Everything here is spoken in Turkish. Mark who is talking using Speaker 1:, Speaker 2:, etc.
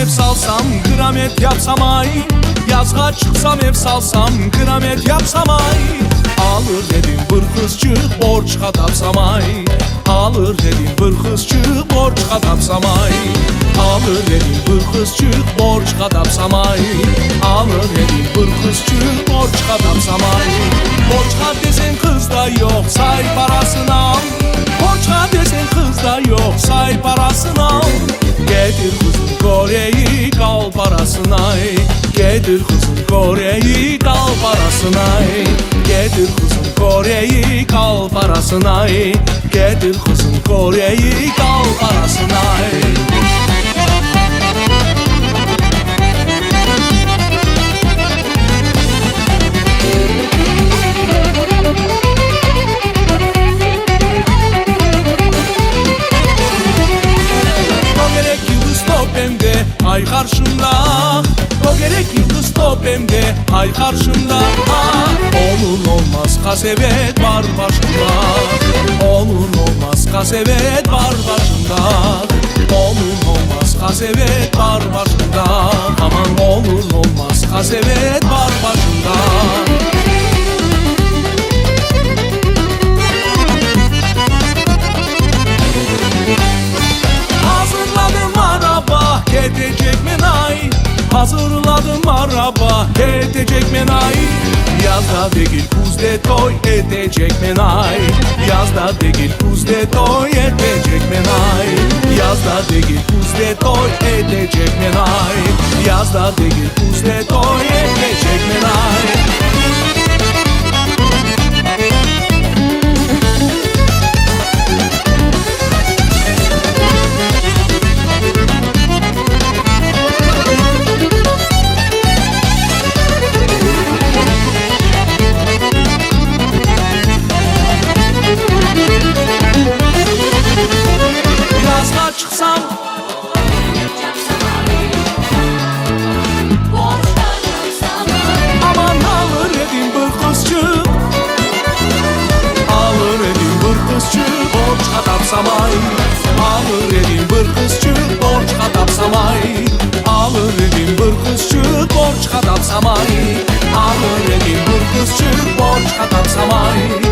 Speaker 1: ev salsam, gramet yapsam ay. Yazga çıksam ev salsam, gramet yapsam ay. Alır dedim bir kızcık, borç katapsam ay. Alır dedim bir kızcık, borç katapsam ay. Alır dedim bir kızcık, borç katapsam ay. Alır dedim bir kızcık, borç katapsam ay. Borçka desen kızda yok, say parasını al. Borçka desen kızda yok, say parasını al. Getir kızım Kore'yi, kal parasını ay. Getir kızım Kore'yi, kal parasını ay. Getir kızım Kore'yi, kal parasını ay. Getir kızım Kore'yi, kal parasını ay. Ay karşımda, o gerek yıldız topemde. Ay karşımda, onun olmaz kasevet var başımda. Onun olmaz kasevet var başımda. Onun olmaz kasevet var başımda. Aman onun olmaz kasevet var başımda. Edecek menay, hazırladım araba, edecek menay. Yazda değil kuzde toy, edecek menay. Yazda değil kuzde toy, edecek menay. Yazda değil kuzde toy, edecek menay. Yazda değil kuzde toy, edecek menay. Çıksam aman alır edim bir kızcık. Alır edim bir kızcık, borç katapsam ay. Alır edim bir kızcık, borç katapsam ay. Alır edim bir kızcık, borç katapsam ay. Alır edim bir kızcık, borç katapsam ay.